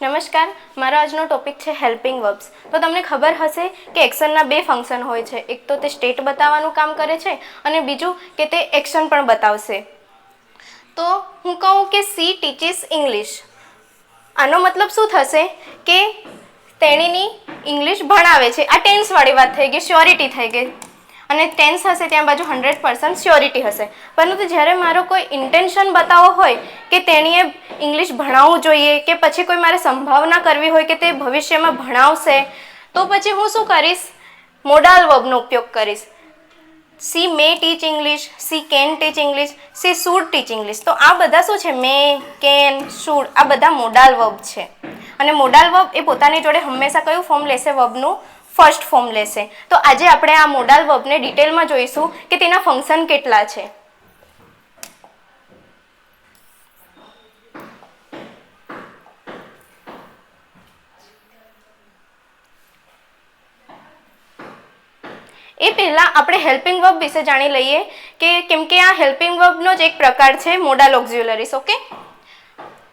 નમસ્કાર, મારો આજનો ટોપિક છે હેલ્પિંગ વર્બ્સ. તો તમને ખબર હશે કે એક્શનના બે ફંક્શન હોય છે. એક તો તે સ્ટેટ બતાવવાનું કામ કરે છે અને બીજું કે તે એક્શન પણ બતાવશે. તો હું કહું કે સી ટીચીસ ઇંગ્લિશ. આનો મતલબ શું થશે કે તેણીની ઇંગ્લિશ ભણાવે છે. આ ટેન્સવાળી વાત થઈ ગઈ, શ્યોરિટી થઈ ગઈ. અને ટેન્સ હશે ત્યાં બાજુ 100% શ્યોરિટી હશે. પરંતુ જ્યારે મારો કોઈ ઇન્ટેન્શન બતાવવો હોય કે તેણીએ ઇંગ્લિશ ભણાવવું જોઈએ કે પછી કોઈ મારે સંભાવના કરવી હોય કે તે ભવિષ્યમાં ભણાવશે, તો પછી હું શું કરીશ? મોડાલ વર્બનો ઉપયોગ કરીશ. She may teach English, C can teach English, C should teach English. તો આ બધા શું છે? મે, કેન, શુડ આ બધા મોડાલ વર્બ છે. અને મોડાલ વર્બ એ પોતાની જોડે હંમેશા કયું ફોર્મ લેશે? વર્બનું ફર્સ્ટ ફોર્મ લેશે. તો આજે આપણે આ મોડાલ વર્બને ડિટેલમાં જોઈશું કે તેના ફંક્શન કેટલા છે. એ પહેલાં આપણે હેલ્પિંગ વર્બ વિશે જાણી લઈએ કે કેમ કે આ હેલ્પિંગ વર્બનો જ એક પ્રકાર છે મોડાલ ઓક્ઝિલરીઝ. ઓકે,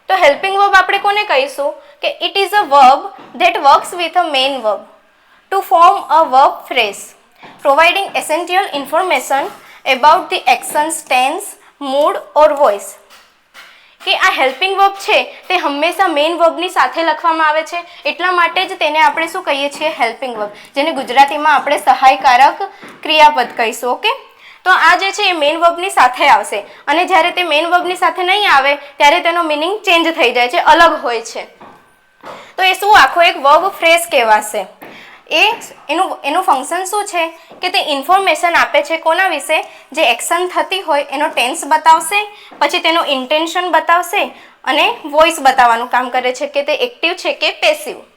તો હેલ્પિંગ વર્બ આપણે કોને કહીશું કે it is a verb that works with a main verb to form a verb phrase providing essential information about the actions, tense, mood or voice. કે આ હેલ્પિંગ વર્બ છે તે હંમેશા મેઇન વર્બની સાથે લખવામાં આવે છે. એટલા માટે જ તેને આપણે શું કહીએ છીએ? હેલ્પિંગ વર્બ, જેને ગુજરાતીમાં આપણે સહાયકારક ક્રિયાપદ કહીશું. ઓકે, તો આ જે છે એ મેઇન વર્બની સાથે આવશે અને જ્યારે તે મેઇન વર્બની સાથે નહીં આવે ત્યારે તેનો મિનિંગ ચેન્જ થઈ જાય છે, અલગ હોય છે. તો એ શું આખો એક વર્બ ફ્રેઝ કહેવાશે. એનું ફંક્શન શું છે કે તે ઇન્ફોર્મેશન આપે છે કોના વિશે? જે એક્શન થતી હોય એનો ટેન્સ બતાવશે, પછી તેનું ઇન્ટેન્શન બતાવશે અને વોઇસ બતાવવાનું કામ કરે છે કે તે એક્ટિવ છે કે પેસિવ.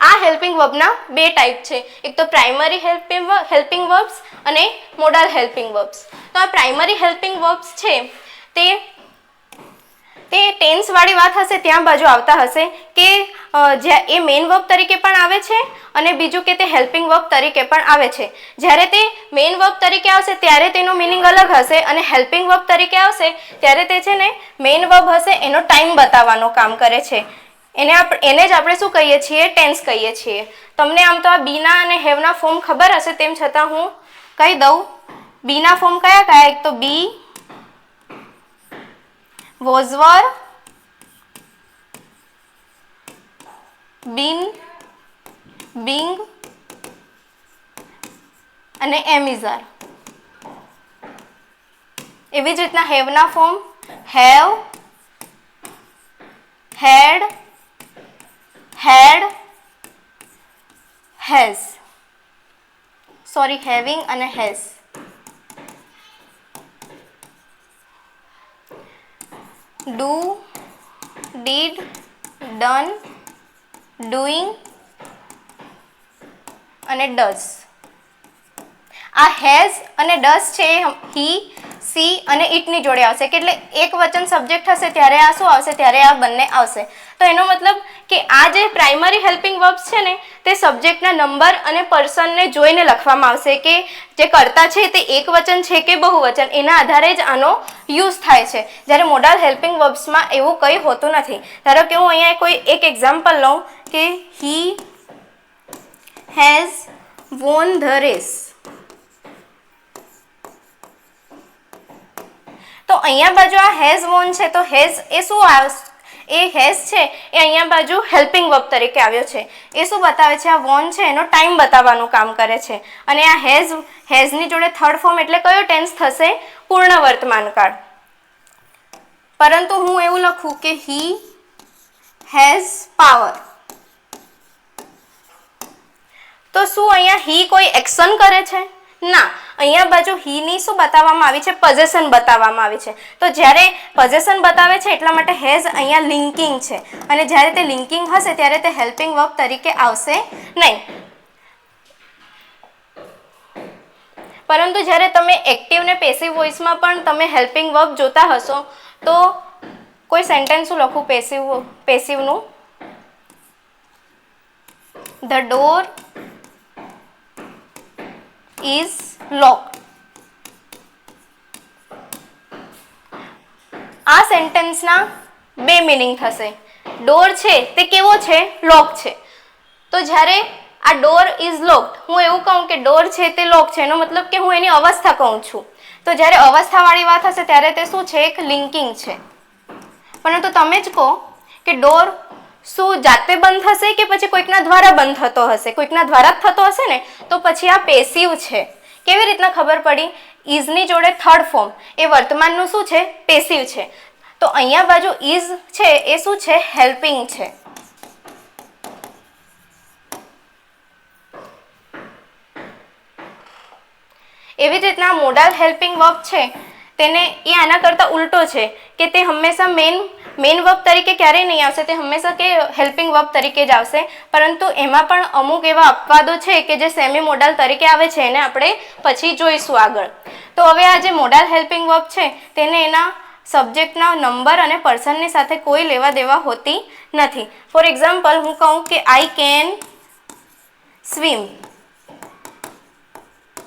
આ હેલ્પિંગ વર્બના બે ટાઈપ છે. એક તો પ્રાઇમરી હેલ્પિંગ વર્બ્સ અને મોડાલ હેલ્પિંગ વર્બ્સ. તો આ પ્રાઇમરી હેલ્પિંગ વર્બ્સ છે તે ટેન્સવાળી વાત હશે ત્યાં બાજુ આવતા હશે કે જ્યાં એ મેઇન વર્બ તરીકે પણ આવે છે અને બીજું કે તે હેલ્પિંગ વર્બ તરીકે પણ આવે છે. જ્યારે તે મેઇન વર્બ તરીકે આવશે ત્યારે તેનો મિનિંગ અલગ હશે અને હેલ્પિંગ વર્બ તરીકે આવશે ત્યારે તે છે ને મેઇન વર્બ હશે એનો ટાઈમ બતાવવાનું કામ કરે છે. એને જ આપણે શું કહીએ છીએ? ટેન્સ કહીએ છીએ. તમને આમ તો આ બીના અને હેવના ફોર્મ ખબર હશે, તેમ છતાં હું કહી દઉં. બીના ફોર્મ કયા કયા? એક તો બી, વોઝ વર, બીન, બિંગ અને એમિઝર. એવી જ રીતના હેવના form have, had, had, has. Sorry, having અને has. Do, did, done, doing અને ડઝ. આ હેઝ અને ડઝ છે હી, સી અને ઇટની જોડે આવશે કે એટલે એક વચન સબ્જેક્ટ હશે ત્યારે આ શું આવશે? ત્યારે આ બંને આવશે. તો એનો મતલબ કે આ જે પ્રાઇમરી હેલ્પિંગ વર્બ્સ છે ને તે સબ્જેક્ટના નંબર અને પર્સનને જોઈને લખવામાં આવશે કે જે કર્તા છે તે એક વચન છે કે બહુવચન, એના આધારે જ આનો યુઝ થાય છે. જ્યારે મોડાલ હેલ્પિંગ વર્બ્સમાં એવું કંઈ હોતું નથી. ધારો કે હું અહીંયા કોઈ એક એક્ઝામ્પલ લઉં કે he has won the race. તો અહીંયા બાજુ આ હેઝ વોન છે તો હેઝ એ શું એ હેઝ છે એ અહીંયા બાજુ હેલ્પિંગ વર્બ તરીકે આવ્યો છે. એ શું બતાવે છે? આ વોન છે એનો ટાઈમ બતાવવાનું કામ કરે છે. અને આ હેઝની જોડે થર્ડ ફોર્મ એટલે કયો ટેન્સ થશે? પૂર્ણ વર્તમાન કાળ. પરંતુ હું એવું લખું કે હી હેઝ પાવર, તો શું અહીંયા હી કોઈ એક્શન કરે છે? ના. અહીંયા બાજુ હી શું બતાવવામાં આવી છે? પોઝેશન બતાવવામાં આવી છે. તો જ્યારે પોઝેશન બતાવે છે એટલા માટે હેઝ અહીંયા લિંકિંગ છે અને જ્યારે તે લિંકિંગ હશે ત્યારે તે હેલ્પિંગ વર્બ તરીકે આવશે નહીં. પરંતુ જ્યારે તમે એક્ટિવ ને પેસિવ વોઇસમાં પણ તમે હેલ્પિંગ વર્બ જોતા હશો તો કોઈ સેન્ટેન્સ શું લખું પેસિવનું? The door is locked. આ સેન્ટેન્સના બે મિનિંગ થશે. ડોર છે તે કેવો છે? લોક છે. તો જ્યારે આ ડોર ઇઝ લોકડ, હું એવું કહું કે ડોર છે તે લોક છે, એનો મતલબ કે હું એની અવસ્થા કહું છું. તો જ્યારે અવસ્થાવાળી વાત હશે ત્યારે તે શું છે? એક લિંકિંગ છે. પરંતુ તમે જ કહો કે ડોર શું જાતે બંધ થશે કે પછી કોઈકના દ્વારા બંધ થતો હશે? કોઈકના દ્વારા જ થતો હશે ને, તો પછી આ પેસિવ છે. કેવી રીતના ખબર પડી? ઇઝની જોડે થર્ડ ફોર્મ એ વર્તમાનનું શું છે? પેસિવ છે. તો અહીંયા બાજુ ઇઝ છે એ શું છે? હેલ્પિંગ છે. એવી જ રીતના મોડાલ હેલ્પિંગ વર્બ છે તેને એ આના કરતાં ઉલટો છે કે તે હંમેશા મેઇન વર્બ તરીકે ક્યારેય નહીં આવશે, તે હંમેશા કે હેલ્પિંગ વર્બ તરીકે જ આવશે. પરંતુ એમાં પણ અમુક એવા અપવાદો છે કે જે સેમી મોડાલ તરીકે આવે છે, એને આપણે પછી જોઈશું આગળ. તો હવે આ જે મોડાલ હેલ્પિંગ વર્બ છે તેને એના સબ્જેક્ટના નંબર અને પર્સનની સાથે કોઈ લેવા દેવા હોતી નથી. ફોર એક્ઝામ્પલ હું કહું કે આઈ કેન સ્વિમ,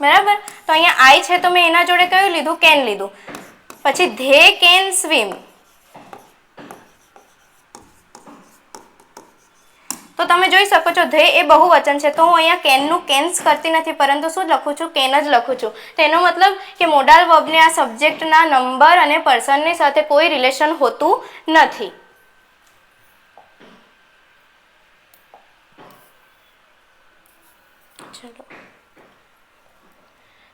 બરાબર? તો અહીંયા આઈ છે તો મેં એના જોડે કયું લીધું? કેન લીધું. પછી ધે કેન સ્વિમ, તો તમે જોઈ શકો છો ધે એ બહુવચન છે, તો હું અહીંયા કેનનું કેન્સ કરતી નથી, પરંતુ શું લખું છું? કેન જ લખું છું. તેનો મતલબ કે મોડાલ વર્બને આ સબ્જેક્ટના નંબર અને પર્સનની સાથે કોઈ રિલેશન હોતું નથી. ચલો,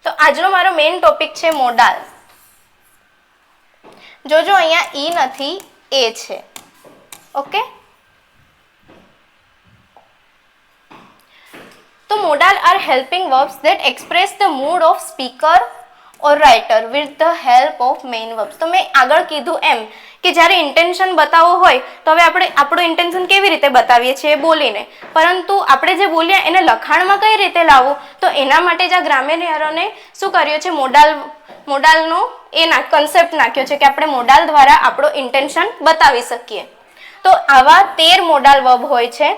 તો આજનો મારો મેઇન ટોપિક છે મોડાલ. જોજો અહીંયા ઈ નથી, એ છે. ઓકે, તો modal are helping verbs that express the mood of speaker or writer with the help of main verbs. તો મેં આગળ કીધું એમ કે જ્યારે ઇન્ટેન્શન બતાવવો હોય તો હવે આપણે આપણું ઇન્ટેન્શન કેવી રીતે બતાવીએ છીએ? બોલીને. પરંતુ આપણે જે બોલ્યા એને લખાણમાં કઈ રીતે લાવવું? તો એના માટે જ આ ગ્રામેરિયરોને શું કર્યું છે? મોડાલનો કન્સેપ્ટ નાખ્યો છે કે આપણે મોડાલ દ્વારા આપણું ઇન્ટેન્શન બતાવી શકીએ. તો આવા 13 મોડાલ વર્બ હોય છે,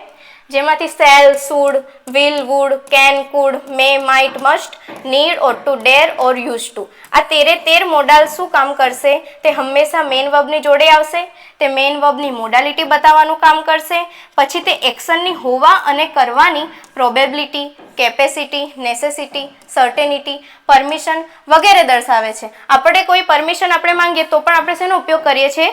જેમાંથી shall, should, will, would, can, could, may, might, must, need, ought to, dare or used to. આ 13 મોડાલ શું કામ કરશે? તે હંમેશા મેઇન વર્બની જોડે આવશે. તે મેઇન વર્બની મોડાલિટી બતાવવાનું કામ કરશે. પછી તે એક્શનની હોવા અને કરવાની પ્રોબેબિલિટી, કેપેસિટી, નેસેસિટી, સર્ટેનિટી, પરમિશન વગેરે દર્શાવે છે. આપણે કોઈ પરમિશન આપણે માંગીએ તો પણ આપણે શેનો ઉપયોગ કરીએ છીએ?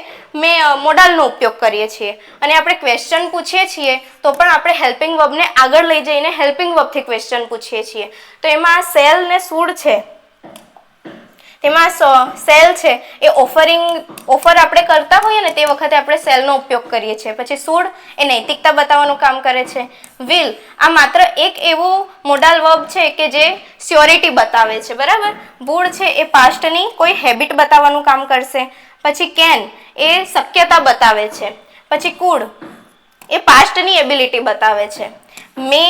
મોડાલનો ઉપયોગ કરીએ છીએ. અને આપણે ક્વેશ્ચન પૂછીએ છીએ તો પણ આપણે હેલ્પિંગ વર્બને આગળ લઈ જઈને હેલ્પિંગ વર્બથી ક્વેશ્ચન પૂછીએ છીએ. તો એમાં સેલ ને શુડ છે, તેમાં સેલ છે એ ઓફર આપણે કરતા હોઈએ ને તે વખતે આપણે સેલનો ઉપયોગ કરીએ છીએ. પછી શુડ એ નૈતિકતા બતાવવાનું કામ કરે છે. વિલ આ માત્ર એક એવું મોડાલ વર્બ છે કે જે સ્યોરિટી બતાવે છે, બરાબર? વુડ છે એ પાસ્ટની કોઈ હેબિટ બતાવવાનું કામ કરશે. પછી કેન એ શક્યતા બતાવે છે. પછી કુડ એ પાસ્ટની એબિલિટી બતાવે છે. મે,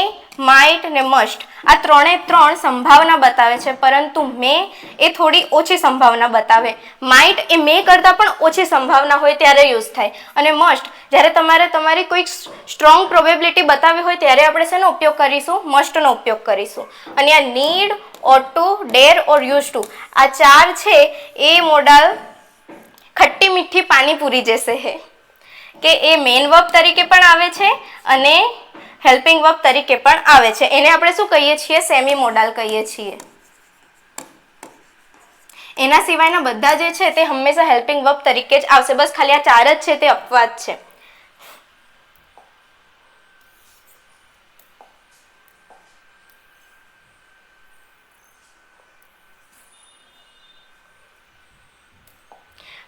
માઇટ ને મસ્ટ આ 3 સંભાવના બતાવે છે, પરંતુ મે એ થોડી ઓછી સંભાવના બતાવે. માઇટ એ મે કરતાં પણ ઓછી સંભાવના હોય ત્યારે યુઝ થાય. અને મસ્ટ જ્યારે તમારી કોઈ સ્ટ્રોંગ પ્રોબેબિલિટી બતાવી હોય ત્યારે આપણે શેનો ઉપયોગ કરીશું? મસ્ટનો ઉપયોગ કરીશું. અને આ need, ought to, dare or used to આ 4 છે એ મોડાલ ખટ્ટી મીઠી પાણીપુરી જૈસે હે કે એ મેઇન વર્બ તરીકે પણ આવે છે અને હેલ્પિંગ વર્બ તરીકે પણ આવે છે. એને આપણે શું કહીએ છીએ? સેમી મોડાલ કહીએ છીએ. એના સિવાયના બધા જે છે તે હંમેશા હેલ્પિંગ વર્બ તરીકે જ આવશે. બસ ખાલી આ 4 જ છે તે અપવાદ છે.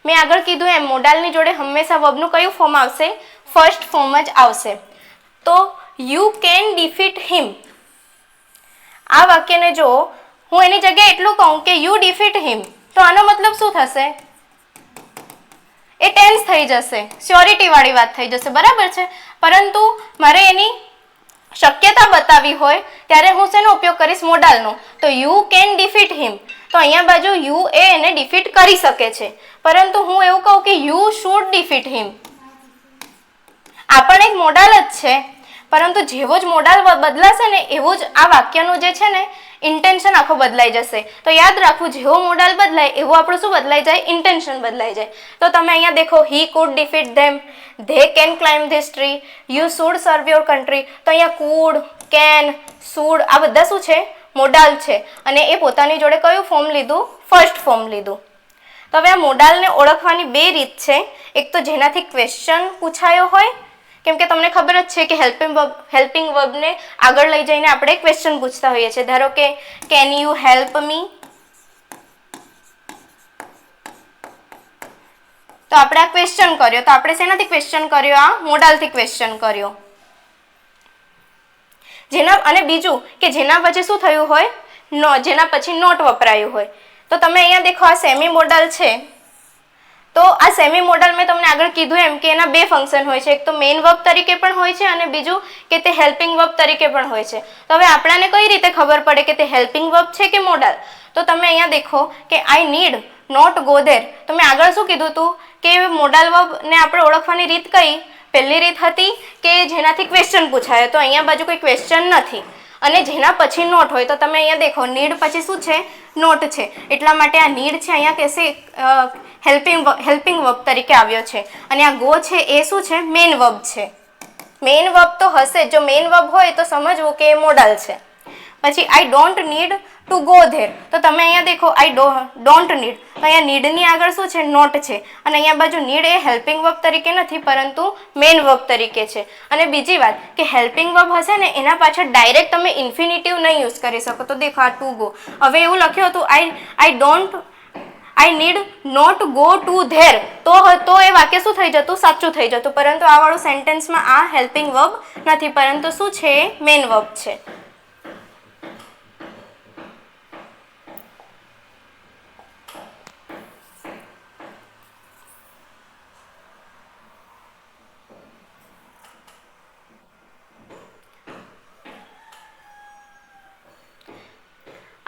મેં આગળ કીધું એમ મોડાલની જોડે હંમેશા વર્બનું કયું ફોર્મ આવશે? ફર્સ્ટ ફોર્મ જ આવશે. તો યુ કેન ડિફીટ હિમ, આ વાક્યને જો હું એની જગ્યાએ એટલું કહું કે યુ ડિફીટ હિમ, તો આનો મતલબ શું થશે? એ ટેન્સ થઈ જશે, સ્યોરિટી વાળી વાત થઈ જશે, બરાબર છે? પરંતુ મારે એની શક્યતા બતાવી હોય ત્યારે હું શેનો ઉપયોગ કરીશ? મોડાલનો. તો યુ કેન ડિફીટ હિમ, તો અહીંયા બાજુ યુ એ એને ડિફીટ કરી શકે છે. પરંતુ હું એવું કહું કે યુ શુડ ડિફીટ હિમ, આ પણ એક મોડાલ જ છે, પરંતુ જેવો જ મોડાલ બદલાશે ને એવું જ આ વાક્યનું જે છે ને ઇન્ટેન્શન આખો બદલાઈ જશે. તો યાદ રાખવું, જેવો મોડલ બદલાય એવું આપણું શું બદલાઈ જાય? ઇન્ટેન્શન બદલાઈ જાય. તો તમે અહીંયા દેખો, he could defeat them, they can climb this tree, you should સર્વ યોર કન્ટ્રી. તો અહીંયા કુડ, કેન, શુડ આ બધા શું છે? મોડાલ છે. અને એ પોતાની જોડે કયું ફોર્મ લીધું? ફર્સ્ટ ફોર્મ લીધું. તો હવે આ મોડાલને ઓળખવાની બે રીત છે. એક તો જેનાથી ક્વેશ્ચન પૂછાયો હોય, કેમ કે તમને ખબર જ છે કે હેલ્પિંગ વર્બને આગળ લઈ જઈને આપણે ક્વેશ્ચન પૂછતા હોઈએ છીએ. ધારો કે કેન યુ હેલ્પ મી, તો આપણે આ ક્વેશ્ચન કર્યો. તો આપણે શેનાથી ક્વેશ્ચન કર્યો? આ મોડાલથી ક્વેશ્ચન કર્યો. અને બીજું કે જેના પછી શું થયું હોય? જેના પછી નોટ વપરાયું હોય. તો તમે અહીંયા દેખો, આ સેમી મોડલ છે. તો આ સેમી મોડલ મેં તમને આગળ કીધું એમ કે એના બે ફંક્શન હોય છે. એક તો મેઇન વર્બ તરીકે પણ હોય છે અને બીજું કે તે હેલ્પિંગ વર્બ તરીકે પણ હોય છે. તો હવે આપણાને કઈ રીતે ખબર પડે કે તે હેલ્પિંગ વર્બ છે કે મોડલ? તો તમે અહીંયા દેખો કે I need not go there. તો મેં આગળ શું કીધું હતું કે મોડલ વર્બને આપણે ઓળખવાની રીત કઈ? પહેલી રીત હતી કે જેનાથી ક્વેશ્ચન પૂછાય. તો અહીંયા બાજુ કોઈ ક્વેશ્ચન નથી અને જેના પછી નોટ હોય. તો તમે અહીંયા દેખો, નીડ પછી શું છે? નોટ છે. એટલા માટે આ નીડ છે અહીંયા કહેશે હેલ્પિંગ વર્બ તરીકે આવ્યો છે. અને આ ગો છે એ શું છે? મેઇન વર્બ છે. મેઇન વર્બ તો હશે, જો મેઇન વર્બ હોય તો સમજવું કે એ મોડલ છે. પછી I don't need to go there. તો તમે અહીંયા દેખો, આઈ ડોન્ટ નીડ. તો અહીંયા નીડની આગળ શું છે? નોટ છે. અને અહીંયા બાજુ નીડ એ હેલ્પિંગ વર્બ તરીકે નથી પરંતુ મેઇન વર્બ તરીકે છે. અને બીજી વાત કે હેલ્પિંગ વર્બ હશે ને એના પાછળ ડાયરેક્ટ તમે ઇન્ફિનિટિવ નહીં યુઝ કરી શકો. તો દેખો આ ટુ ગો, હવે એવું લખ્યું હતું I need not go to there. તો એ વાક્ય શું થઈ જતું? સાચું થઈ જતું. પરંતુ આ વાળું સેન્ટેન્સમાં આ હેલ્પિંગ વર્બ નથી પરંતુ શું છે? મેઇન વર્બ છે.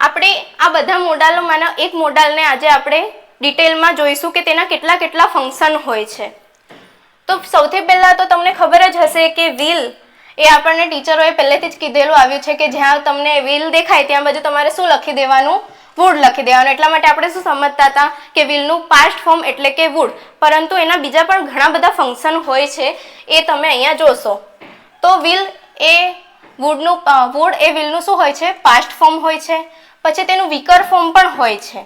આપણે આ બધા મોડાલોમાંના એક મોડાલને આજે આપણે ડિટેલમાં જોઈશું કે તેના કેટલા ફંક્શન હોય છે. તો સૌથી પહેલાં તો તમને ખબર જ હશે કે વ્હીલ એ આપણને ટીચરોએ પહેલેથી જ કીધેલું આવ્યું છે કે જ્યાં તમને વ્હીલ દેખાય ત્યાં બાજુ તમારે શું લખી દેવાનું? વુડ લખી દેવાનું. એટલા માટે આપણે શું સમજતા હતા કે વ્હીલનું પાસ્ટ ફોર્મ એટલે કે વુડ. પરંતુ એના બીજા પણ ઘણા બધા ફંક્શન હોય છે, એ તમે અહીંયા જોશો. તો વુડ એ વ્હીલનું શું હોય છે? પાસ્ટ ફોર્મ હોય છે. પછી તેનું વિકર ફોર્મ પણ હોય છે.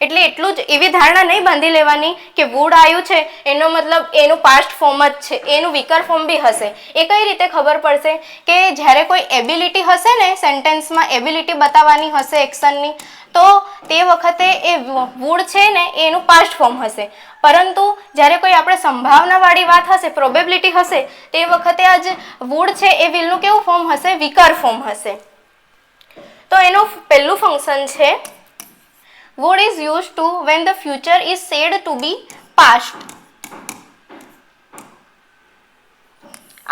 એટલે એટલું જ એવી ધારણા નહીં બાંધી લેવાની કે વુડ આવ્યું છે એનો મતલબ એનું પાસ્ટ ફોર્મ જ છે, એનું વિકર ફોર્મ બી હશે. એ કઈ રીતે ખબર પડશે? કે જ્યારે કોઈ એબિલિટી હશે ને, સેન્ટેન્સમાં એબિલિટી બતાવવાની હશે એક્શનની, તો તે વખતે એ વુડ છે ને એનું પાસ્ટ ફોર્મ હશે. પરંતુ જ્યારે કોઈ આપણે સંભાવનાવાળી વાત હશે, પ્રોબેબિલિટી હશે, તે વખતે આ જે વુડ છે એ વિલનું કેવું ફોર્મ હશે? વિકર ફોર્મ હશે. તો એનું પહેલું ફંક્શન છે would is used to when the future is said to be past.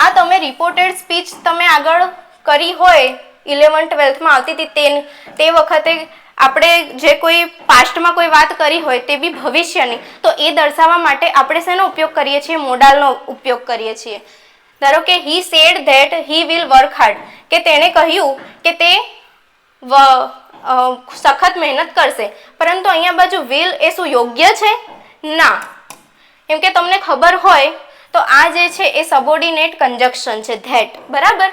આ તમે રિપોર્ટેડ સ્પીચ તમે આગળ કરી હોય 11-12 આવતી હતી તે વખતે આપણે જે કોઈ પાસ્ટમાં કોઈ વાત કરી હોય તે બી ભવિષ્યની, તો એ દર્શાવવા માટે આપણે શેનો ઉપયોગ કરીએ છીએ? મોડાલનો ઉપયોગ કરીએ છીએ. ધારો કે he said that he will work hard, કે તેણે કહ્યું કે તે સખત મહેનત કરશે. પરંતુ અહીંયા બાજુ will એ શું યોગ્ય છે? ના. કેમ કે તમને ખબર હોય તો આ જે છે એ સબોર્ડિનેટ કન્જક્શન છે, ધેટ. બરાબર?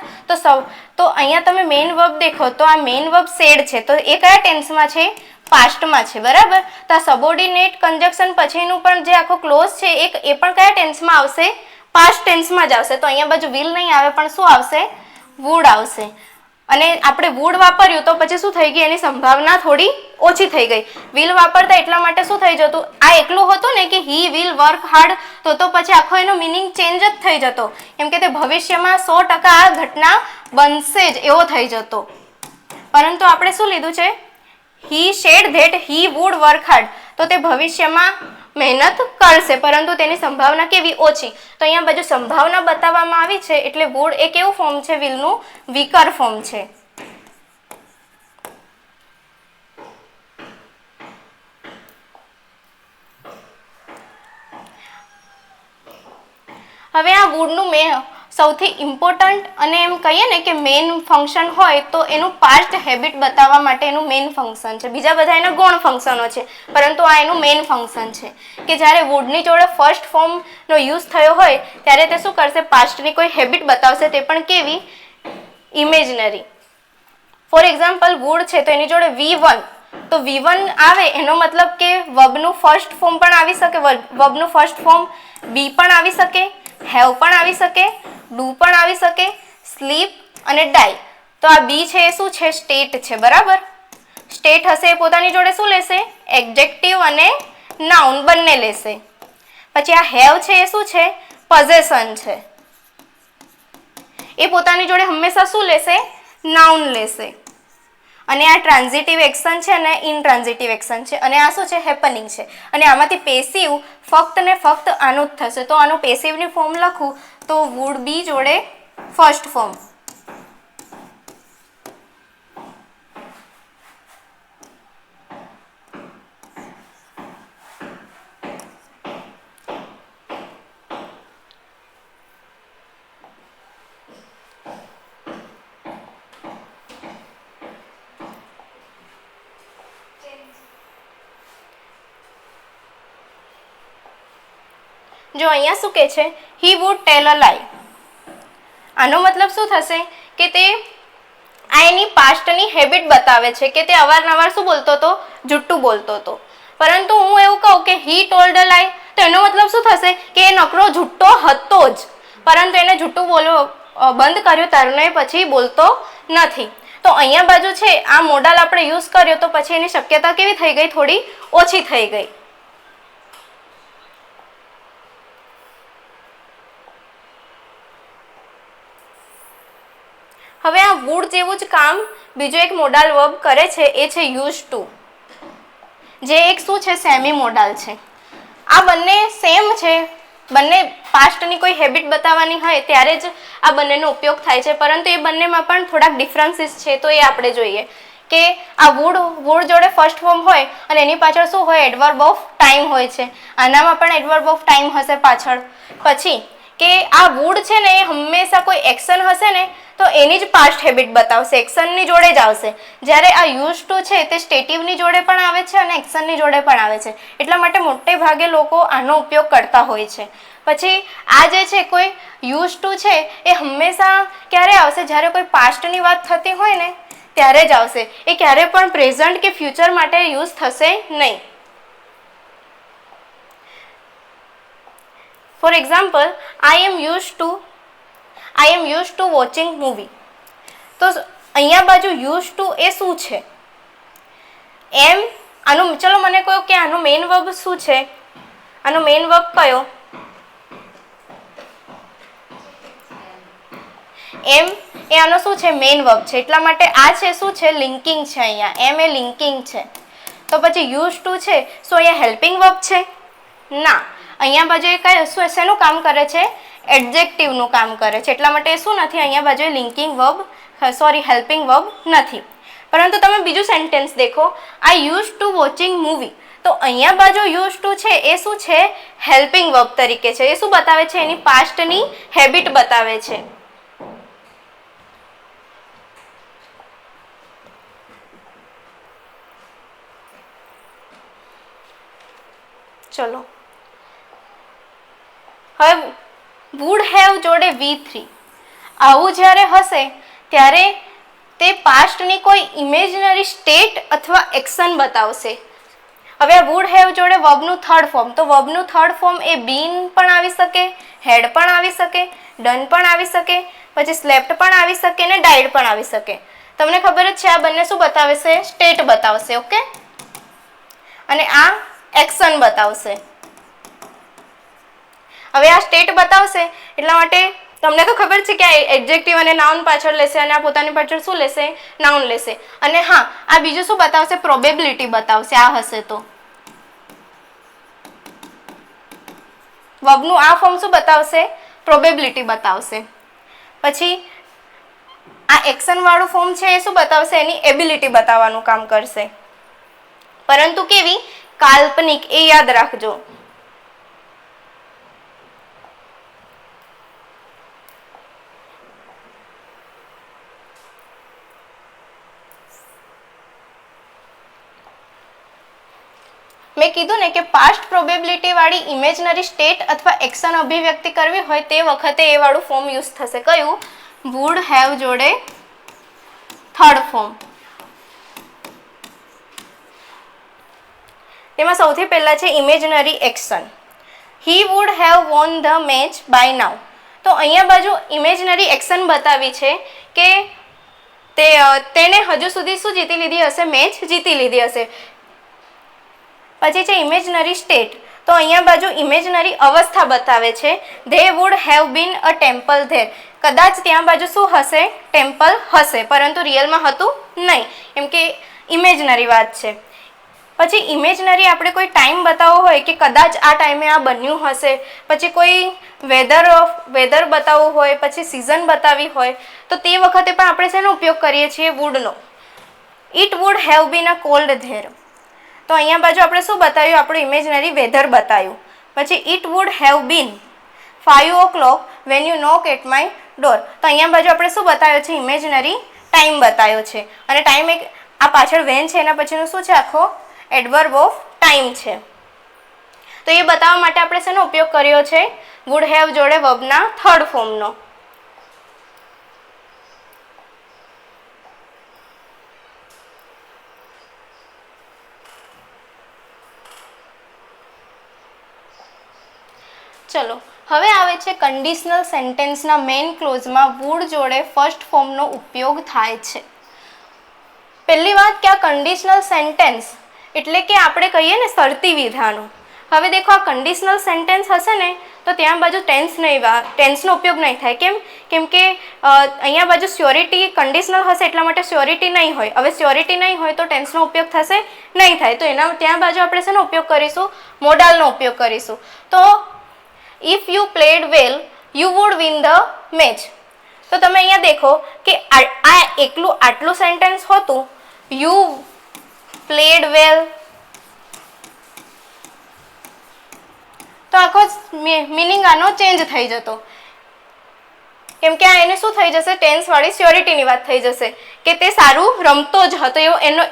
તો અહીંયા તમે મેઇન વર્બ દેખો તો આ મેઇન વર્બ સેડ છે, તો એ કયા ટેન્સમાં છે? પાસ્ટમાં છે. બરાબર? તો આ સબોર્ડિનેટ કન્જક્શન પછીનું પણ જે આખો ક્લોઝ છે એ પણ કયા ટેન્સમાં આવશે? પાસ્ટ ટેન્સમાં જ આવશે. તો અહીંયા બાજુ will નહીં આવે પણ શું આવશે? વુડ આવશે. અને આપણે વુડ વાપર્યું તો પછી શું થઈ ગઈ? એની સંભાવના થોડી ઓછી થઈ ગઈ. વિલ વાપરતા એટલા માટે શું થઈ જતું? આ એકલું હતું ને કે હી વિલ વર્ક હાર્ડ, તો પછી આખો એનો મિનિંગ ચેન્જ જ થઈ જતો. કેમ કે તે ભવિષ્યમાં 100% આ ઘટના બનશે જ એવો થઈ જતો. પરંતુ આપણે શું લીધું છે? He said that he would work hard. તો તે ભવિષ્યમાં મહેનત કરશે પરંતુ તેની સંભાવના કેવી? ઓછી. તો અહીંયા બાજુ સંભાવના બતાવવામાં આવી છે એટલે વુડ એ કેવું ફોર્મ છે? વિલનું વિકર ફોર્મ છે. હવે આ વુડનું સૌથી ઇમ્પોર્ટન્ટ અને એમ કહીએ ને કે મેઇન ફંક્શન હોય તો એનું પાસ્ટ હેબિટ બતાવવા માટે એનું મેઇન ફંક્શન છે. બીજા બધા એના ગૌણ ફંક્શનો છે, પરંતુ આ એનું મેઇન ફંક્શન છે કે જ્યારે વુડની જોડે ફર્સ્ટ ફોર્મનો યુઝ થયો હોય ત્યારે તે શું કરશે, પાસ્ટની કોઈ હેબિટ બતાવશે, તે પણ કેવી, ઇમેજનરી. ફોર એક્ઝામ્પલ વુડ છે તો એની જોડે V1, તો V1 આવે એનો મતલબ કે વર્બનું ફર્સ્ટ ફોર્મ પણ આવી શકે, વર્બનું ફર્સ્ટ ફોર્મ બી પણ આવી શકે, હેવ પણ આવી શકે, ડુ પણ આવી શકે, સ્લીપ અને ડાઈ. તો આ બી છે એ શું છે, સ્ટેટ છે, બરાબર. સ્ટેટ હશે એ પોતાની જોડે શું લેશે, એડજેક્ટિવ અને નાઉન બંને લેશે. પછી આ હેવ છે એ શું છે, પોઝેશન છે, એ પોતાની જોડે હંમેશા શું લેશે, નાઉન લેશે. અને આ ટ્રાન્ઝિટિવ એક્શન છે ને ઇનટ્રાન્ઝિટિવ એક્શન છે, અને આ શું છે, હેપનિંગ છે. અને આમાંથી પેસિવ ફક્ત ને ફક્ત આનું જ થશે. તો આનું પેસિવની ફોર્મ લખું તો વુડ બી જોડે ફર્સ્ટ ફોર્મ, જો અહીંયા શું કહે છે, હી વુડ ટેલ અ લાઈ. આનો મતલબ શું થશે કે તે આ એની પાસ્ટની હેબિટ બતાવે છે કે તે અવારનવાર શું બોલતો હતો, જુઠ્ઠું બોલતો હતો. પરંતુ હું એવું કહું કે હી ટોલ્ડ અ લાઈ, તો એનો મતલબ શું થશે કે એ નકરો જુઠ્ઠો હતો જ, પરંતુ એને જુઠ્ઠું બોલવું બંધ કર્યું ત્યારે પછી બોલતો નથી. તો અહીંયા બાજુ છે આ મોડલ આપણે યુઝ કર્યો તો પછી એની શક્યતા કેવી થઈ ગઈ, થોડી ઓછી થઈ ગઈ. હવે આ વુડ જેવું જ કામ બીજો એક મોડાલ વર્બ કરે છે, એ છે યુઝ ટુ, જે એક શું છે, સેમી મોડાલ છે. આ બંને સેમ છે, બંને પાસ્ટની કોઈ હેબિટ બતાવવાની હોય ત્યારે જ આ બંનેનો ઉપયોગ થાય છે, પરંતુ એ બંનેમાં પણ થોડાક ડિફરન્સીસ છે. તો એ આપણે જોઈએ કે આ વુડ જોડે ફર્સ્ટ ફોર્મ હોય અને એની પાછળ શું હોય, એડવર્બ ઓફ ટાઈમ હોય છે. આનામાં પણ એડવર્બ ઓફ ટાઈમ હશે પાછળ. પછી કે આ વુડ છે ને એ હંમેશા કોઈ એક્શન હશે ને તો એની જ પાસ્ટ હેબિટ બતાવશે, એક્શનની જોડે જ આવશે. જ્યારે આ યુઝ ટુ છે તે સ્ટેટિવની જોડે પણ આવે છે અને એક્શનની જોડે પણ આવે છે. એટલા માટે મોટે ભાગે લોકો આનો ઉપયોગ કરતા હોય છે. પછી આ જે છે કોઈ યુઝ ટુ છે એ હંમેશા ક્યારે આવશે, જ્યારે કોઈ પાસ્ટની વાત થતી હોય ને ત્યારે જ આવશે. એ ક્યારે પણ પ્રેઝન્ટ કે ફ્યુચર માટે યુઝ થશે નહીં. For example, I am used to watching movie. તો અહીંયા બાજુ યુઝ ટુ એ શું છે, એમ આનું, ચલો મને કહો કે આનો મેઇન વર્બ શું છે, આનો મેઇન વર્બ કયો, એમ એ આનો શું છે, મેઇન વર્બ છે. એટલા માટે આ છે શું છે, લિંકિંગ છે. અહીંયા એમ એ લિંકિંગ છે. તો પછી યુઝ ટુ છે શું અહીંયા હેલ્પિંગ વર્બ છે, ના. અહીંયા બાજુ એ કઈ શું શેનું કામ કરે છે, એડજેક્ટિવનું કામ કરે છે. એટલા માટે શું નથી, અહીંયા બાજુ linking verb, sorry helping verb નથી. પરંતુ તમે બીજું સેન્ટેન્સ દેખો, I use to watching movie. તો અહીંયા બાજુ યુઝ ટુ છે એ શું છે, હેલ્પિંગ વર્બ તરીકે છે. એ શું બતાવે છે, એની પાસ્ટની હેબિટ બતાવે છે. ચલો હવે વુડ હેવ જોડે V3, આવું જ્યારે હશે ત્યારે તે પાસ્ટની કોઈ ઇમેજનરી સ્ટેટ અથવા એક્શન બતાવશે. હવે આ વુડ હેવ જોડે વર્બનું થર્ડ ફોર્મ, તો વર્બનું થર્ડ ફોર્મ એ બીન પણ આવી શકે, હેડ પણ આવી શકે, ડન પણ આવી શકે, પછી સ્લેપ્ટ પણ આવી શકે ને ડાઈડ પણ આવી શકે. તમને ખબર જ છે આ બંને શું બતાવે છે, સ્ટેટ બતાવશે. ઓકે, અને આ એક્શન બતાવશે. હવે આ સ્ટેટ બતાવશે એટલા માટે તમને તો ખબર છે કે આ એડજેક્ટિવ અને નાઉન પાછળ લેશે અને આ પોતાની પાછળ શું લેશે, નાઉન લેશે. અને હા, આ બીજું શું બતાવશે, પ્રોબેબિલિટી બતાવશે. આ હશે તો વર્બનું આ ફોર્મ શું બતાવશે, પ્રોબેબિલિટી બતાવશે. પછી આ એક્શન વાળું ફોર્મ છે એ શું બતાવશે, એની એબિલિટી બતાવવાનું કામ કરશે, પરંતુ કેવી, કાલ્પનિક. એ યાદ રાખજો. મેં કીધું ને કે પાસ્ટ પ્રોબેબિલિટી વાળી ઇમેજનરી સ્ટેટ અથવા એક્શન અભિવ્યક્તિ કરવી હોય તે વખતે એ વાળું ફોર્મ યુઝ થશે. કયું? વુડ હેવ જોડે થર્ડ ફોર્મ. તેમાં સૌથી પહેલા છે imaginary action. He would have won the match by now. તો અહીંયા બાજુ ઇમેજનરી એક્શન બતાવી છે કે તેને હજુ સુધી શું જીતી લીધી હશે? મેચ જીતી લીધી હશે. પછી છે ઇમેજનરી સ્ટેટ. તો અહીંયા બાજુ ઇમેજનરી અવસ્થા બતાવે છે. They wood have been a temple there. કદાચ ત્યાં બાજુ શું હશે? ટેમ્પલ હશે, પરંતુ રિયલમાં હતું નહીં, એમ કે ઇમેજનરી વાત છે. પછી ઇમેજનરી આપણે કોઈ ટાઈમ બતાવવો હોય કે કદાચ આ ટાઈમે આ બન્યું હશે, પછી કોઈ વેધર બતાવવું હોય, પછી સિઝન બતાવી હોય, તો તે વખતે પણ આપણે શેનો ઉપયોગ કરીએ છીએ? વુડનો. It would have been a cold there. તો અહીંયા બાજુ આપણે શું બતાવ્યું? આપણું ઇમેજનરી વેધર બતાવ્યું. પછી it would have been 5 o'clock when you knock at my door. તો અહીંયા બાજુ આપણે શું બતાવ્યો છે? ઇમેજનરી ટાઈમ બતાવ્યો છે. અને ટાઈમ એક આ પાછળ વેન છે એના પછીનું શું છે? આખો એડવર્બ ઓફ ટાઈમ છે. તો એ બતાવવા માટે આપણે શેનો ઉપયોગ કર્યો છે? વુડ હેવ જોડે વર્બના થર્ડ ફોર્મનો. ચલો હવે આવે છે કન્ડિશનલ સેન્ટેન્સના મેઇન ક્લોઝમાં વુડ જોડે ફર્સ્ટ ફોર્મનો ઉપયોગ થાય છે. પહેલી વાત કે આ કન્ડિશનલ સેન્ટેન્સ એટલે કે આપણે કહીએ ને શરતી વિધાનો. હવે દેખો આ કન્ડિશનલ સેન્ટેન્સ હશે ને તો ત્યાં બાજુ ટેન્સનો ઉપયોગ નહીં થાય. કેમ કે અહીંયા બાજુ સ્યોરિટી કન્ડિશનલ હશે એટલા માટે સ્યોરિટી નહીં હોય. હવે સ્યોરિટી નહીં હોય તો ટેન્સનો ઉપયોગ થશે નહીં થાય. તો ત્યાં બાજુ આપણે શેનો ઉપયોગ કરીશું? મોડાલનો ઉપયોગ કરીશું. તો if you played well you would win the match. તો તમે અહીંયા દેખો કે આ આટલું સેન્ટેન્સ હોતું, યુ પ્લેડ વેલ, તો આખો મિનિંગ આનો ચેન્જ થઈ જતો. કેમ કે આ એને શું થઈ જશે? ટેન્સ વાળી સ્યોરિટીની વાત થઈ જશે કે તે સારું રમતો જ હતો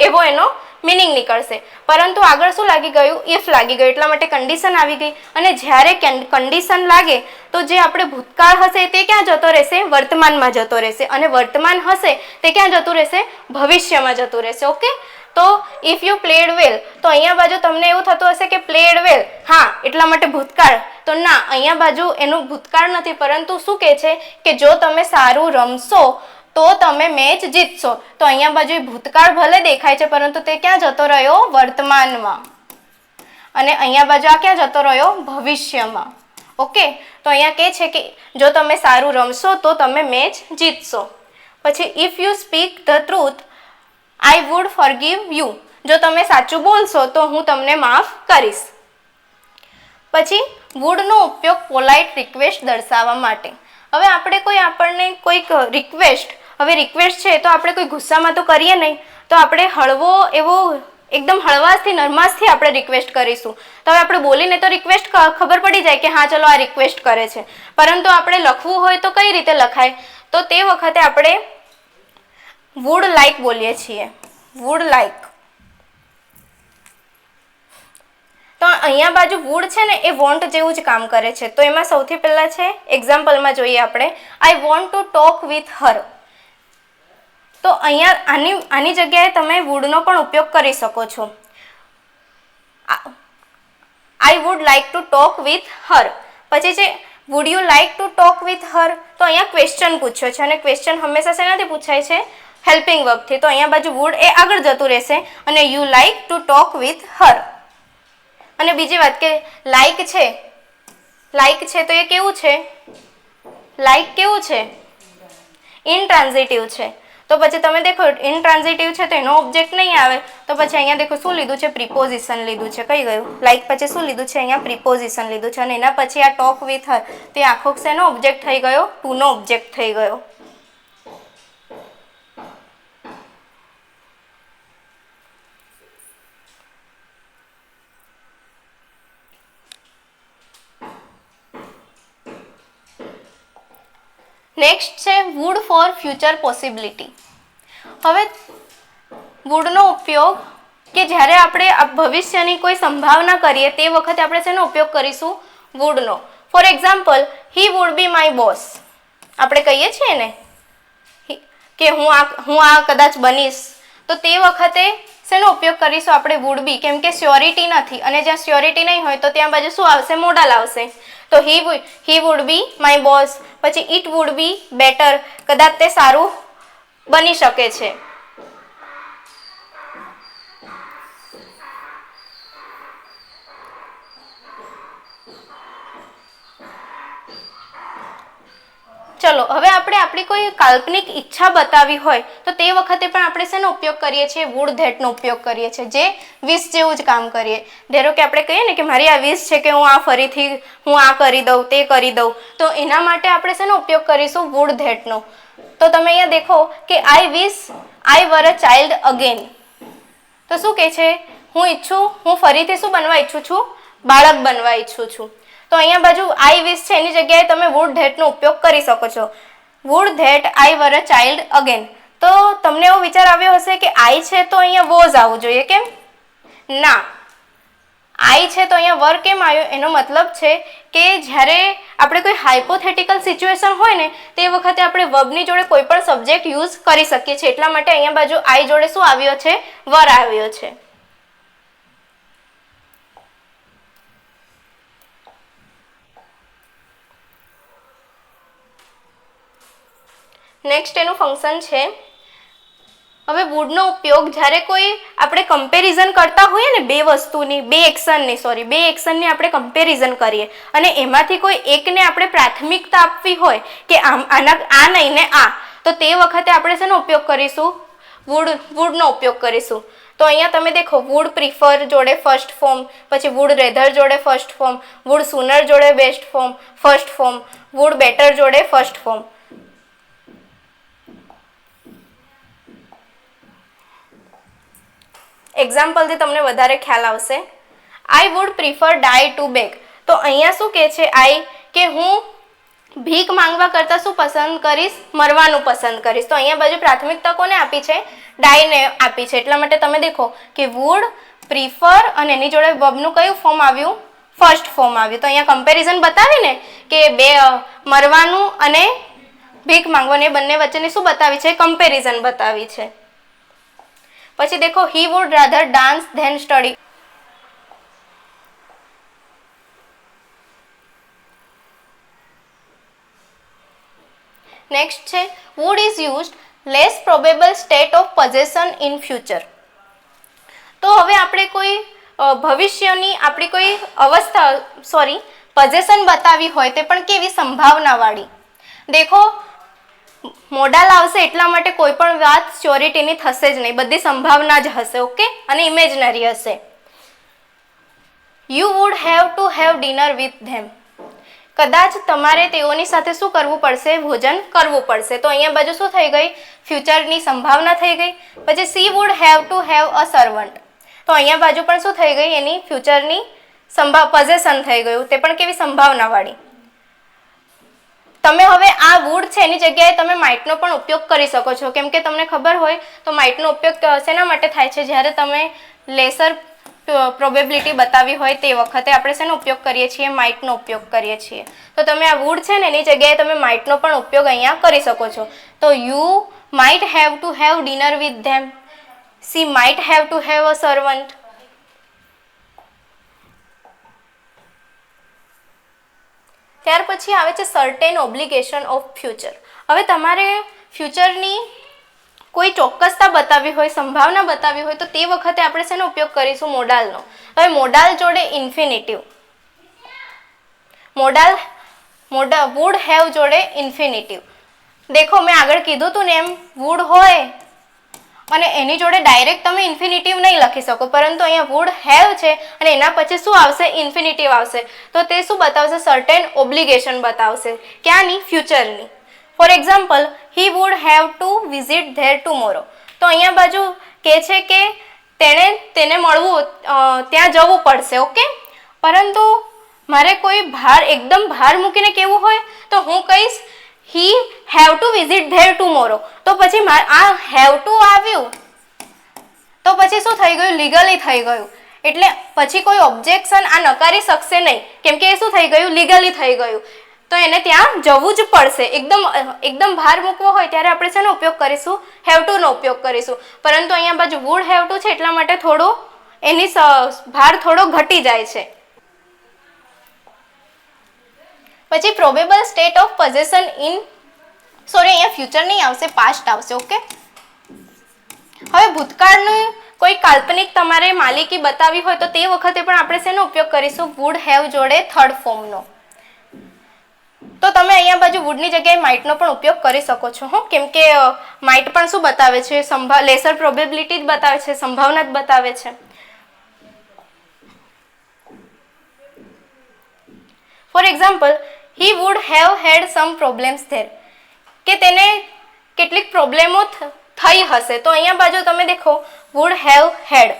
એવો એનો મિનિંગ નીકળશે. પરંતુ આગળ શું લાગી ગયું? ઇફ લાગી ગયું, એટલા માટે કન્ડિશન આવી ગઈ. અને જ્યારે કન્ડિશન લાગે તો જે આપણે ભૂતકાળ હશે તે ક્યાં જતો રહેશે? વર્તમાનમાં જતો રહેશે. અને વર્તમાન હશે તે ક્યાં જતું રહેશે? ભવિષ્યમાં જતું રહેશે. ઓકે, તો ઇફ યુ પ્લેડ વેલ, તો અહીંયા બાજુ તમને એવું થતું હશે કે પ્લેડ વેલ, હા એટલા માટે ભૂતકાળ. તો ના, અહીંયા બાજુ એનું ભૂતકાળ નથી, પરંતુ શું કહે છે કે જો તમે સારું રમશો તો તમે મેચ જીતશો. તો અહીંયા બાજુ ભૂતકાળ ભલે દેખાય છે પરંતુ તે ક્યાં જતો રહ્યો? વર્તમાનમાં. અને અહીંયા બાજુ આ ક્યાં જતો રહ્યો? ભવિષ્યમાં. ઓકે, તો અહીંયા કહે છે કે જો તમે સારું રમશો તો તમે મેચ જીતશો. પછી if you speak the truth I would forgive you. જો તમે સાચું બોલશો તો હું તમને માફ કરીશ. પછી વુડનો ઉપયોગ પોલાઇટ રિક્વેસ્ટ દર્શાવવા માટે. હવે આપણને કોઈક રિક્વેસ્ટ, હવે રિક્વેસ્ટ છે તો આપણે કોઈ ગુસ્સામાં તો કરીએ નહીં, તો આપણે હળવો એવો એકદમ હળવાશથી નરમાશથી આપણે રિક્વેસ્ટ કરીશું. તો હવે આપણે બોલીને તો રિક્વેસ્ટ ખબર પડી જાય કે હા ચલો આ રિક્વેસ્ટ કરે છે. પરંતુ આપણે લખવું હોય તો કઈ રીતે લખાય? તો તે વખતે આપણે વુડ લાઈક બોલીએ છીએ. Would like. તો અહીંયા બાજુ વુડ છે ને એ વોન્ટ જેવું જ કામ કરે છે. તો એમાં સૌથી પહેલા છે એક્ઝામ્પલમાં જોઈએ આપણે, I want to talk with her. તો અહીંયા આની જગ્યાએ તમે વુડનો પણ ઉપયોગ કરી શકો છો. I would like to talk with her. પછી છે would you like to talk with her. તો અહીંયા ક્વેશ્ચન પૂછ્યો છે અને ક્વેશ્ચન હંમેશા શેનાથી પૂછાય છે? હેલ્પિંગ વર્બથી. તો અહીંયા બાજુ વુડ એ આગળ જતું રહેશે અને you like to talk with her. અને બીજી વાત કે લાઈક છે તો એ કેવું છે? લાઈક કેવું છે? ઇનટ્રાન્ઝિટિવ છે. તો પછી તમે દેખો ઇનટ્રાન્ઝિટિવ છે તો એનો ઓબ્જેક્ટ નહીં આવે. તો પછી અહીંયા દેખો શું લીધું છે? પ્રિપોઝિશન લીધું છે. કઈ ગયું? લાઈક પછી શું લીધું છે? અહીંયા પ્રિપોઝિશન લીધું છે. અને એના પછી આ ટોક વિથ હર, તે આખો શેનો ઓબ્જેક્ટ થઈ ગયો? ટુનો ઓબ્જેક્ટ થઈ ગયો. નેક્સ્ટ છે વુડ ફોર ફ્યુચર પોસિબિલિટી. હવે વુડનો ઉપયોગ કે જ્યારે આપણે ભવિષ્યની કોઈ સંભાવના કરીએ તે વખતે આપણે શેનો ઉપયોગ કરીશું? વુડનો. For example, he would be my boss. આપણે કહીએ છીએ ને કે હું આ કદાચ બનીશ, તો તે વખતે શેનો ઉપયોગ કરીશું આપણે? Would be. કેમ કે સ્યોરિટી નથી, અને જ્યાં સ્યોરિટી નહીં હોય તો ત્યાં બાજુ શું આવશે? મોડલ આવશે. તો હી વુડ બી માય બોસ. પછી ઇટ વુડ બી બેટર, કદાચ તે સારું બની શકે છે. ચલો, હવે આપણે આપણી કોઈ કાલ્પનિક ઈચ્છા બતાવી હોય તો તે વખતે પણ આપણે શેનો ઉપયોગ કરીએ છીએ? વુડ ધેટનો ઉપયોગ કરીએ છીએ, જે વિશ જેવું જ કામ કરીએ. ધારો કે આપણે કહીએ ને કે મારી આ વિશ છે કે હું આ કરી દઉં, તે કરી દઉં, તો એના માટે આપણે શેનો ઉપયોગ કરીશું? વુડ ધેટનો. તો તમે અહીંયા દેખો કે આઈ વિશ આઈ વર અ ચાઇલ્ડ અગેન. તો શું કહે છે? હું ફરીથી શું બનવા ઈચ્છું છું? બાળક બનવા ઈચ્છું છું. તો અહીંયા બાજુ આઈ વિશ છે એની જગ્યાએ તમે વુડ ધેટનો ઉપયોગ કરી શકો છો. Would that I were a child again. તો તમને એવો વિચાર આવ્યો હશે કે આઈ છે તો અહીંયા વોઝ આવવું જોઈએ, કેમ? ના, આઈ છે તો અહીંયા વર કેમ આવ્યો? એનો મતલબ છે કે જ્યારે આપણે કોઈ હાઇપોથેટિકલ સિચ્યુએશન હોય ને તે વખતે આપણે વર્બની જોડે કોઈ પણ સબ્જેક્ટ યુઝ કરી શકીએ છીએ. એટલા માટે અહીંયા બાજુ આઈ જોડે શું આવ્યો છે? વર આવ્યો છે. નેક્સ્ટ એનું ફંક્શન છે. હવે વુડનો ઉપયોગ જ્યારે કોઈ આપણે કમ્પેરિઝન કરતા હોઈએ ને બે એક્શનની આપણે કમ્પેરિઝન કરીએ અને એમાંથી કોઈ એકને આપણે પ્રાથમિકતા આપવી હોય કે આ નહીં ને આ, તો તે વખતે આપણે શેનો ઉપયોગ કરીશું? વુડનો ઉપયોગ કરીશું. તો અહીંયા તમે દેખો, વુડ પ્રિફર જોડે ફર્સ્ટ ફોર્મ, પછી વુડ રેધર જોડે ફર્સ્ટ ફોર્મ, વુડ સુનર જોડે ફર્સ્ટ ફોર્મ, વુડ બેટર જોડે ફર્સ્ટ ફોર્મ. એક્ઝામ્પલથી તમને વધારે ખ્યાલ આવશે. I would prefer die to beg. તો અહીંયા શું કહે છે આઈ? કે હું ભીખ માંગવા કરતાં શું પસંદ કરીશ? મરવાનું પસંદ કરીશ. તો અહીંયા બાજુ પ્રાથમિકતા કોને આપી છે? ડાયને આપી છે. એટલા માટે તમે દેખો કે વુડ પ્રિફર અને એની જોડે વર્બનું કયું ફોર્મ આવ્યું? ફર્સ્ટ ફોર્મ આવ્યું. તો અહીંયા કમ્પેરિઝન બતાવીને કે મરવાનું અને ભીખ માંગવાનું એ બંને વચ્ચેની શું બતાવી છે? કમ્પેરિઝન બતાવી છે. પછી દેખો, he would rather dance than study. Next છે would is used less probable state of possession in future. તો હવે આપણે કોઈ ભવિષ્યની આપણી કોઈ પોઝેશન બતાવી હોય તે પણ કેવી? સંભાવનાવાળી. દેખો, મોડલ આવશે એટલા માટે કોઈ પણ વાત શ્યોરિટીની થશે જ નહીં, બધી સંભાવના જ હશે. ઓકે, અને ઇમેજનરી હશે. You would have to have dinner with them. કદાચ તમારે તેઓની સાથે શું કરવું પડશે? ભોજન કરવું પડશે. તો અહીંયા બાજુ શું થઈ ગઈ? ફ્યુચરની સંભાવના થઈ ગઈ. પછી she would have to have a servant. તો અહીંયા બાજુ પણ શું થઈ ગઈ? એની ફ્યુચરની પોઝેશન થઈ ગયું, તે પણ કેવી? સંભાવનાવાળી. તમે હવે આ વુડ છે એની જગ્યાએ તમે માઇટનો પણ ઉપયોગ કરી શકો છો. કેમ કે તમને ખબર હોય તો માઇટનો ઉપયોગ શેના માટે થાય છે? જ્યારે તમે લેસર પ્રોબેબિલિટી બતાવી હોય તે વખતે આપણે શેનો ઉપયોગ કરીએ છીએ? માઇટનો ઉપયોગ કરીએ છીએ. તો તમે આ વુડ છે ને એની જગ્યાએ તમે માઇટનો પણ ઉપયોગ અહીંયા કરી શકો છો. તો you might have to have dinner with them. C might have to have a servant. ત્યાર પછી આવે છે સર્ટેન ઓબ્લિગેશન ઓફ ફ્યુચર. હવે તમારે ફ્યુચરની કોઈ ચોક્કસતા બતાવી હોય, સંભાવના બતાવી હોય, તો તે વખતે આપણે શેનો ઉપયોગ કરીશું? મોડાલનો. હવે મોડાલ જોડે ઇન્ફિનિટિવ, વુડ હેવ જોડે ઇન્ફિનિટિવ. દેખો, મેં આગળ કીધું હતું ને એમ, વુડ હોય અને એની જોડે ડાયરેક્ટ તમે ઇન્ફિનિટિવ નહીં લખી શકો, પરંતુ અહીંયા વુડ હેવ છે અને એના પછી શું આવશે? ઇન્ફિનિટિવ આવશે. તો તે શું બતાવશે? સર્ટેન ઓબ્લિગેશન બતાવશે. ક્યાંની? ફ્યુચરની. For example, he would have to visit there tomorrow. તો અહીંયા બાજુ કહે છે કે તેને મળવું, ત્યાં જવું પડશે. ઓકે, પરંતુ મારે કોઈ એકદમ ભાર મૂકીને કહેવું હોય તો હું કહીશ he have to visit there tomorrow. તો પછી આ હેવ ટુ આવ્યું તો તો પછી શું થઈ ગયું? લીગલી થઈ ગયું. એટલે પછી કોઈ ઓબ્જેક્શન આ નકારી શકશે નહીં, કેમ કે એ શું થઈ ગયું? લીગલી થઈ ગયું. તો એને ત્યાં જવું જ પડશે. એકદમ ભાર મૂકવો હોય ત્યારે આપણે શેનો ઉપયોગ કરીશું? હેવ ટુ નો ઉપયોગ કરીશું. પરંતુ અહીંયા બાજુ વુડ હેવ ટુ છે એટલા માટે થોડો એની ભાર થોડો ઘટી જાય છે. પછી probable state of possession in, sorry અહીંયા ફ્યુચર નહીં આવશે, પાસ્ટ આવશે. ઓકે, હવે ભૂતકાળનું કોઈ કાલ્પનિક તમારે માલિકી બતાવી હોય તો તે વખતે પણ આપણે શેનો ઉપયોગ કરીશું? વુડ હેવ જોડે થર્ડ ફોર્મનો. તો તમે અહીંયા બાજુ વુડની જગ્યાએ માઇટનો પણ ઉપયોગ કરી શકો છો. કેમ કે માઇટ પણ શું બતાવે છે? લેસર પ્રોબેબિલિટી જ બતાવે છે, સંભાવના જ બતાવે છે. For example, he would have had some problems there, કે તેને કેટલીક પ્રોબ્લેમો થઈ હશે. તો અહીંયા બાજુ તમે દેખો would have had,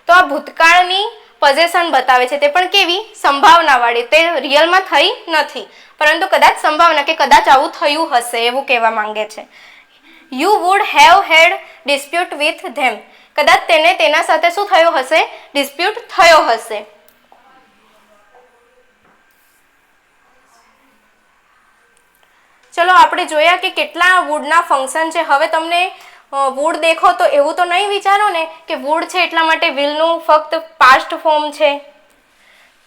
તો આ ભૂતકાળની પોઝેશન બતાવે છે, તે પણ કેવી? સંભાવનાવાળી. તે રિયલમાં થઈ નથી, પરંતુ કદાચ સંભાવના કે કદાચ આવું થયું હશે એવું કહેવા માંગે છે. you would have had dispute with them, કદાચ તેને તેના સાથે શું થયો હશે? ડિસ્પ્યુટ થયો હશે. ચલો આપણે જોયા કે કેટલા વુડના ફંક્શન છે. હવે તમને વુડ દેખો તો એવું તો નહીં વિચારો ને કે વુડ છે એટલા માટે વિલનું ફક્ત પાસ્ટ ફોર્મ છે,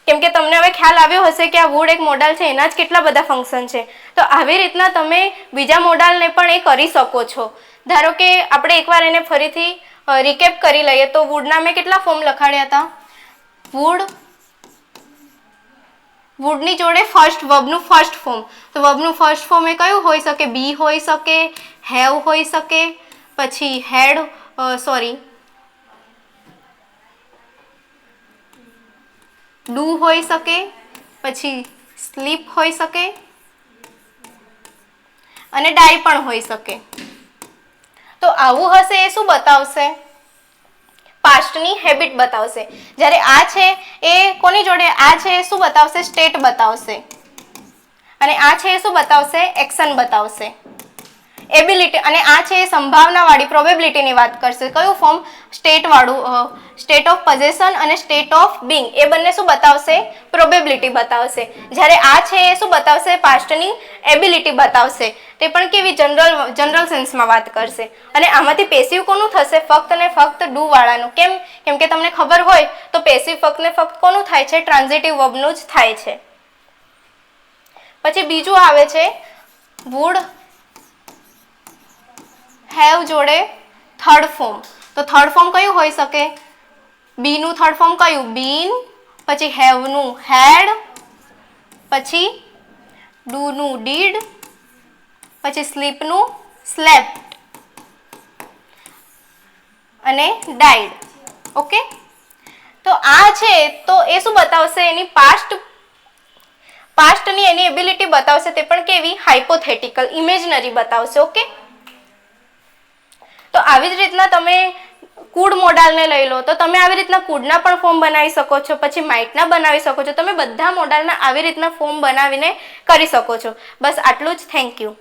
કેમ કે તમને હવે ખ્યાલ આવ્યો હશે કે આ વુડ એક મોડાલ છે, એના જ કેટલા બધા ફંક્શન છે. તો આવી રીતના તમે બીજા મોડાલને પણ એ કરી શકો છો. ધારો કે આપણે એકવાર એને ફરીથી રિકેપ કરી લઈએ તો વુડના મેં કેટલા ફોર્મ લખાડ્યા હતા? વુડની જોડે વર્બનું ફર્સ્ટ ફોર્મ. તો વર્બનું ફર્સ્ટ ફોર્મ એ કયું હોઈ શકે? બી હોઈ શકે, હેવ હોઈ શકે, પછી હેડ ડુ હોઈ શકે, પછી સ્લીપ હોઈ શકે અને ડાય પણ હોઈ શકે. તો આવું હશે એ શું બતાવશે? પાસ્ટની હેબિટ બતાવશે. જ્યારે આ છે એ કોની જોડે? આ છે એ શું બતાવશે? સ્ટેટ બતાવશે. અને આ છે એ શું બતાવશે? એક્શન બતાવશે. એબિલિટી, અને આ છે એ સંભાવનાવાળી પ્રોબેબિલિટીની વાત કરશે. કયું ફોર્મ? સ્ટેટવાળું. સ્ટેટ ઓફ પોઝેશન અને સ્ટેટ ઓફ બિંગ એ બંને શું બતાવશે? પ્રોબેબિલિટી બતાવશે. જ્યારે આ છે એ શું બતાવશે? પાસ્ટની એબિલિટી બતાવશે. તે પણ કેવી? જનરલ સેન્સમાં વાત કરશે. અને આમાંથી પેસિવ કોનું થશે? ફક્ત ને ફક્ત ડુ વાળાનું. કેમ કે તમને ખબર હોય તો પેસિવ ફક્ત ને ફક્ત કોનું થાય છે? ટ્રાન્ઝિટિવ વર્બનું જ થાય છે. પછી બીજું આવે છે વુડ હેવ જોડે થર્ડ ફોર્મ. તો થર્ડ ફોર્મ કયું હોઈ શકે? બીનું થર્ડ ફોર્મ કયું? બીન, પછી હેવનું હેડ, પછી ડુનું ડીડ, પછી સ્લીપનું સ્લેપ્ટ અને ડાઈડ. ઓકે, તો આ છે તો એ શું બતાવશે? એની પાસ્ટની એની એબિલિટી બતાવશે. તે પણ કેવી? હાઇપોથેટિકલ, ઇમેજનરી બતાવશે. ઓકે, તો આવી જ રીતના તમે કુડ મોડાલને લઈ લો તો તમે આવી રીતના કુડના પણ ફોર્મ બનાવી શકો છો, પછી માઇટના બનાવી શકો છો. તમે બધા મોડાલના આવી રીતના ફોર્મ બનાવીને કરી શકો છો. બસ આટલું જ. Thank you.